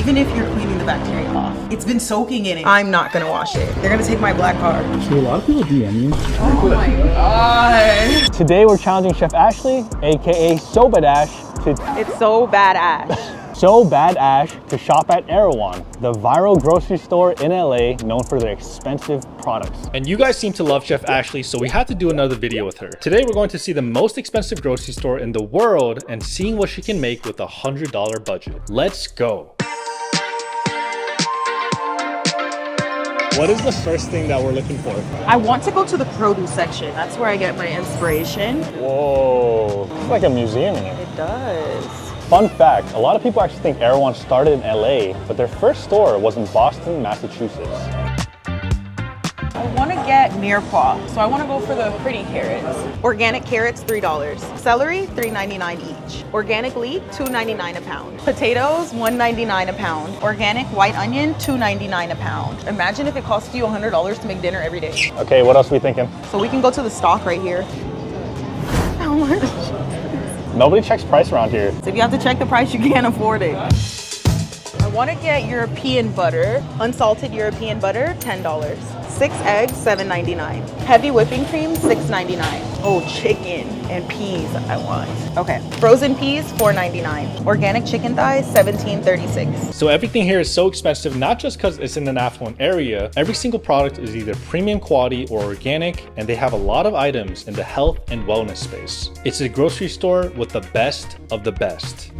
even if you're cleaning the bacteria off. It's been soaking in it. I'm not gonna wash it. They're gonna take my black card. So a lot of people DM you. Oh my god. Today we're challenging Chef Ashley, aka So Bad Ash, It's so badass. So Bad Ash to shop at Erewhon, the viral grocery store in LA known for their expensive products. And you guys seem to love Chef Ashley, so we had to do another video with her. Today we're going to see the most expensive grocery store in the world and seeing what she can make with a $100 budget. Let's go. What is the first thing that we're looking for? I want to go to the produce section. That's where I get my inspiration. Whoa, it's like a museum here. It does. Fun fact, a lot of people actually think Erewhon started in LA, but their first store was in Boston, Massachusetts. I want to get mirepoix, so I want to go for the pretty carrots. Organic carrots, $3. Celery, $3.99 each. Organic leek, $2.99 a pound. Potatoes, $1.99 a pound. Organic white onion, $2.99 a pound. Imagine if it cost you $100 to make dinner every day. Okay, what else are we thinking? So we can go to the stock right here. How much? Nobody checks price around here. So if you have to check the price, you can't afford it. I want to get European butter, unsalted European butter, $10. 6 eggs, $7.99. Heavy whipping cream, $6.99. Oh, chicken and peas I want. Okay, frozen peas, $4.99. Organic chicken thighs, $17.36. So everything here is so expensive, not just because it's in an affluent area. Every single product is either premium quality or organic, and they have a lot of items in the health and wellness space. It's a grocery store with the best of the best.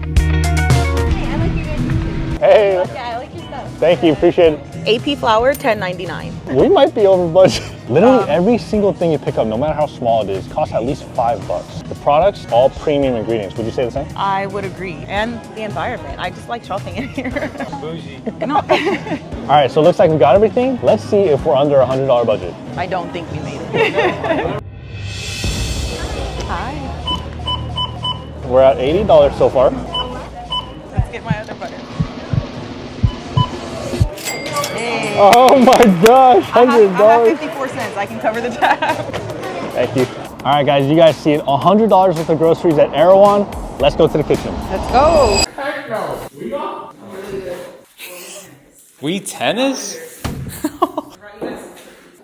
Hey, Yeah, I like your stuff. thank you, appreciate it. AP flour, $10.99. We might be over budget. Literally every single thing you pick up, no matter how small it is, costs at least $5. The products, all premium ingredients. Would you say the same? I would agree. And the environment. I just like shopping in here. Bougie. No, All right, so it looks like we got everything. Let's see if we're under a $100 budget. I don't think we made it. Hi. We're at $80 so far. Let's get my other butter. Hey. Oh my gosh, I have $100. 54 cents. I can cover the tab. Thank you. All right, guys, you guys see it. $100 worth of groceries at Erewhon. Let's go to the kitchen. Let's go. We tennis?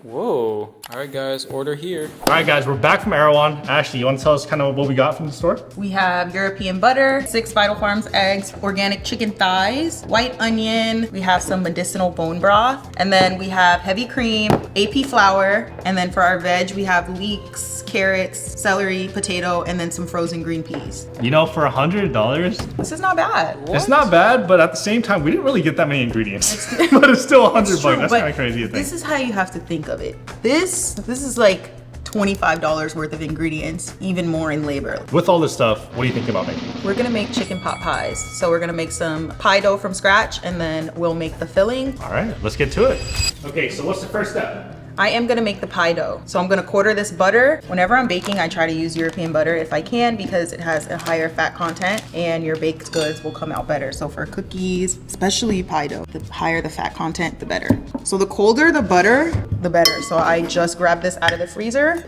Whoa. All right, guys, order here. All right, guys, we're back from Erewhon. Ashley, you want to tell us kind of what we got from the store? We have European butter, 6 Vital Farms eggs, organic chicken thighs, white onion. We have some medicinal bone broth. And then we have heavy cream, AP flour. And then for our veg, we have leeks, carrots, celery, potato, and then some frozen green peas. You know, for $100, This is not bad. it's not bad, but at the same time, we didn't really get that many ingredients. But it's still $100 It's true, bucks. That's but kind of crazy to think. This is how you have to think of it. This is like $25 worth of ingredients, even more in labor. With all this stuff, what do you think about making? We're gonna make chicken pot pies. So we're gonna make some pie dough from scratch, and then we'll make the filling. All right, let's get to it. Okay, so what's the first step? I am gonna make the pie dough. So I'm gonna quarter this butter. Whenever I'm baking, I try to use European butter if I can, because it has a higher fat content and your baked goods will come out better. So for cookies, especially pie dough, the higher the fat content, the better. So the colder the butter, the better. So I just grabbed this out of the freezer,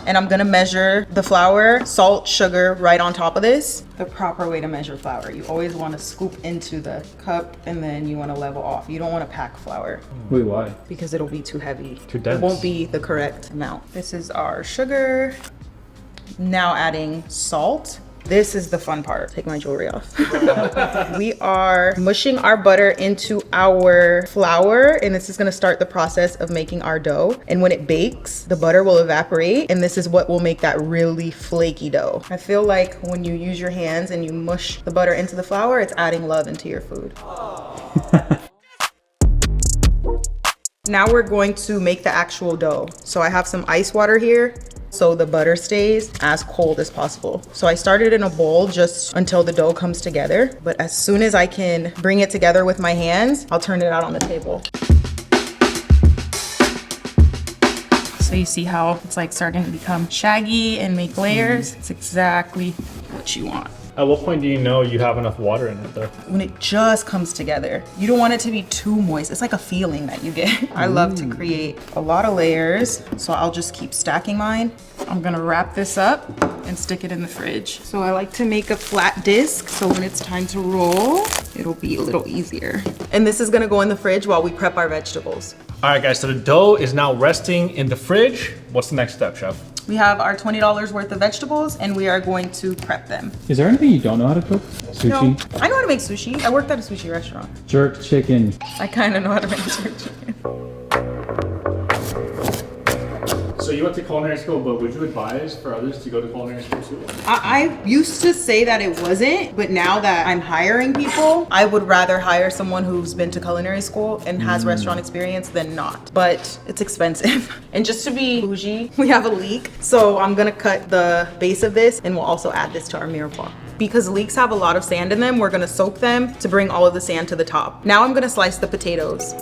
and I'm gonna measure the flour, salt, sugar right on top of this. The proper way to measure flour. You always wanna scoop into the cup, and then you wanna level off. You don't wanna pack flour. Wait, why? Because it'll be too heavy. Too dense. It won't be the correct amount. This is our sugar. Now adding salt. This is the fun part. Take my jewelry off. We are mushing our butter into our flour, and this is gonna start the process of making our dough. And when it bakes, the butter will evaporate, and this is what will make that really flaky dough. I feel like when you use your hands and you mush the butter into the flour, it's adding love into your food. Now we're going to make the actual dough. So I have some ice water here, so the butter stays as cold as possible. So I started in a bowl just until the dough comes together. But as soon as I can bring it together with my hands, I'll turn it out on the table. So you see how it's like starting to become shaggy and make layers? It's exactly what you want. At what point do you know you have enough water in it though? When it just comes together. You don't want it to be too moist. It's like a feeling that you get. I love to create a lot of layers, so I'll just keep stacking mine. I'm gonna wrap this up and stick it in the fridge. So I like to make a flat disc, so when it's time to roll, it'll be a little easier. And this is gonna go in the fridge while we prep our vegetables. All right guys, so the dough is now resting in the fridge. What's the next step, chef? We have our $20 worth of vegetables and we are going to prep them. Is there anything you don't know how to cook? Sushi? No, I know how to make sushi. I worked at a sushi restaurant. Jerk chicken. I kind of know how to make jerk chicken. So you went to culinary school, but would you advise for others to go to culinary school too? I used to say that it wasn't, but now that I'm hiring people, I would rather hire someone who's been to culinary school and has restaurant experience than not. But it's expensive. And just to be bougie, we have a leek. So I'm gonna cut the base of this and we'll also add this to our mirepoix. Because leeks have a lot of sand in them, we're gonna soak them to bring all of the sand to the top. Now I'm gonna slice the potatoes.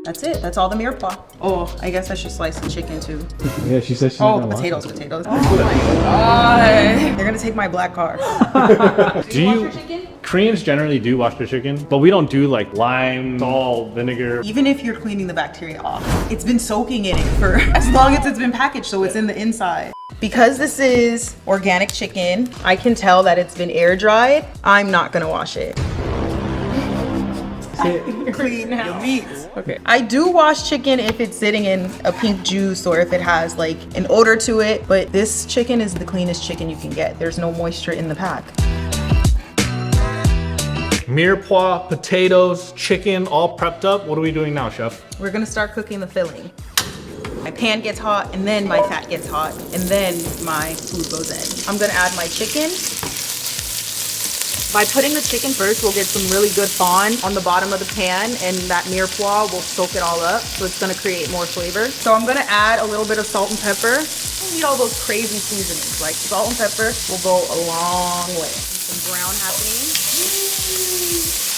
That's it. That's all the mirepoix. Oh, I guess I should slice the chicken too. Yeah, she said she's not gonna potatoes. Oh my god. They're gonna take my black car. Do you wash your chicken? Koreans generally do wash their chicken, but we don't do like lime, salt, vinegar. Even if you're cleaning the bacteria off, it's been soaking in it for as long as it's been packaged, so it's in the inside. Because this is organic chicken, I can tell that it's been air dried. I'm not gonna wash it. Clean now. Okay. I do wash chicken if it's sitting in a pink juice or if it has like an odor to it, but this chicken is the cleanest chicken you can get. There's no moisture in the pack. Mirepoix, potatoes, chicken, all prepped up. What are we doing now, chef? We're gonna start cooking the filling. My pan gets hot and then my fat gets hot and then my food goes in. I'm gonna add my chicken. By putting the chicken first, we'll get some really good fond on the bottom of the pan and that mirepoix will soak it all up. So it's gonna create more flavor. So I'm gonna add a little bit of salt and pepper. I don't need all those crazy seasonings. Like salt and pepper will go a long way. Some brown happening.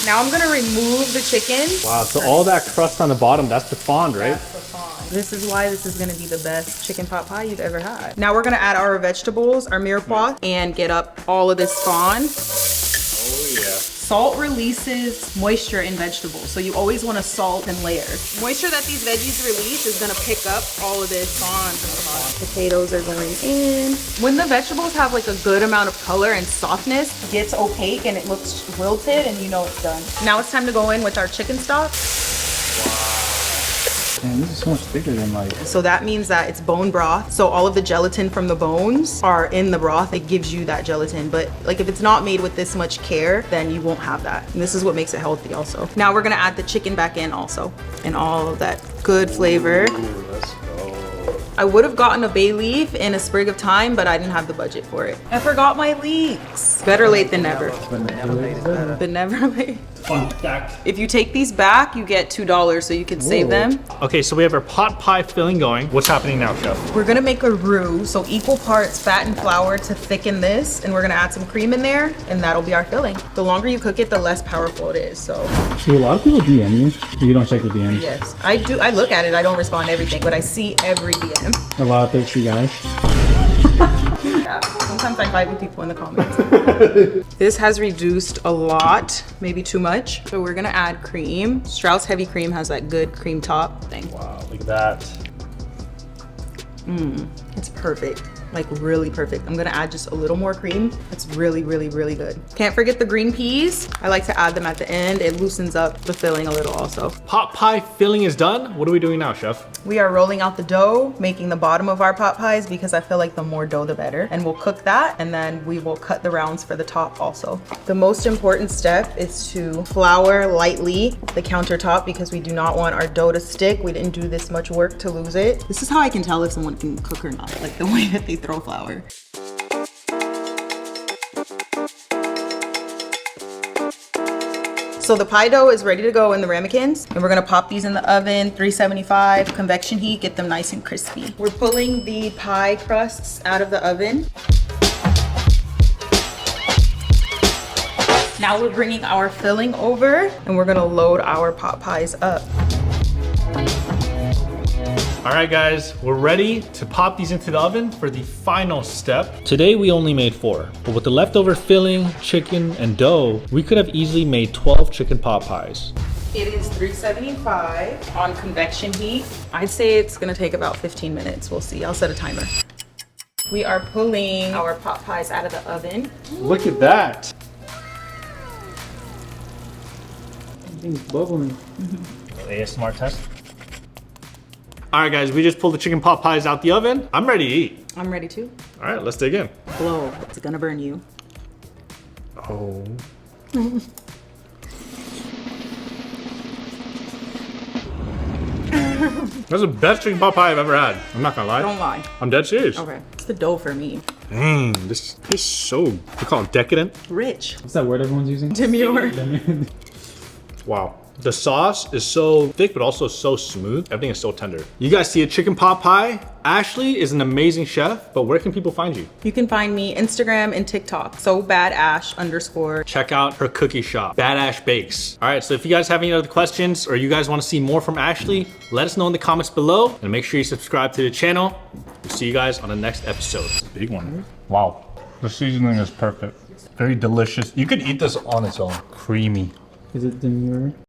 Now I'm gonna remove the chicken. Wow, so all that crust on the bottom, that's the fond, right? That's the fond. This is why this is gonna be the best chicken pot pie you've ever had. Now we're gonna add our vegetables, our mirepoix, and get up all of this fond. Oh yeah. Salt releases moisture in vegetables, so you always want to salt and layer. Moisture that these veggies release is going to pick up all of this fond from the bottom. Potatoes are going in. When the vegetables have like a good amount of color and softness, it gets opaque and it looks wilted and you know it's done. Now it's time to go in with our chicken stock. Man, this is so much thicker than like... So that means that it's bone broth. So all of the gelatin from the bones are in the broth. It gives you that gelatin. But like if it's not made with this much care, then you won't have that. And this is what makes it healthy also. Now we're gonna add the chicken back in also. And all of that good flavor. Ooh, let's go. I would have gotten a bay leaf and a sprig of thyme, but I didn't have the budget for it. I forgot my leeks. Better late than never. But never late. Fun fact. If you take these back, you get $2, so you can save them. Okay, so we have our pot pie filling going. What's happening now, chef? We're gonna make a roux, so equal parts fat and flour to thicken this, and we're gonna add some cream in there, and that'll be our filling. The longer you cook it, the less powerful it is, so. Do a lot of people DM you? You don't check the DMs? Yes, I do. I look at it, I don't respond to everything, but I see every DM. A lot of thirsty guys. Yeah, sometimes I fight with people in the comments. This has reduced a lot, maybe too much. So we're gonna add cream. Strauss heavy cream has that good cream top thing. Wow, look at that. It's perfect. Like really perfect. I'm gonna add just a little more cream. It's really, really, really good. Can't forget the green peas. I like to add them at the end. It loosens up the filling a little also. Pot pie filling is done. What are we doing now, chef? We are rolling out the dough, making the bottom of our pot pies because I feel like the more dough, the better. And we'll cook that and then we will cut the rounds for the top also. The most important step is to flour lightly the countertop because we do not want our dough to stick. We didn't do this much work to lose it. This is how I can tell if someone can cook or not, like the way that they throw flour. So the pie dough is ready to go in the ramekins, and we're gonna pop these in the oven, 375, convection heat, get them nice and crispy. We're pulling the pie crusts out of the oven. Now we're bringing our filling over, and we're gonna load our pot pies up. All All right, guys, we're ready to pop these into the oven for the final step. Today, we only made 4, but with the leftover filling, chicken, and dough, we could have easily made 12 chicken pot pies. It is 375 on convection heat. I'd say it's gonna take about 15 minutes. We'll see. I'll set a timer. We are pulling our pot pies out of the oven. Look at that. Everything's bubbling. ASMR test. All right, guys, we just pulled the chicken pot pies out the oven. I'm ready to eat. I'm ready to. All right, let's dig in. Blow. It's gonna burn you. Oh. That's the best chicken pot pie I've ever had. I'm not gonna lie. Don't lie. I'm dead serious. Okay. It's the dough for me. This tastes so, you call it decadent? Rich. What's that word everyone's using? Demure. Wow. The sauce is so thick, but also so smooth. Everything is so tender. You guys see a chicken pot pie? Ashley is an amazing chef, but where can people find you? You can find me Instagram and TikTok. So badash_. Check out her cookie shop, Badash Bakes. All right, so if you guys have any other questions or you guys want to see more from Ashley, let us know in the comments below and make sure you subscribe to the channel. We'll see you guys on the next episode. Big one. Wow. The seasoning is perfect. Very delicious. You could eat this on its own. Creamy. Is it demure?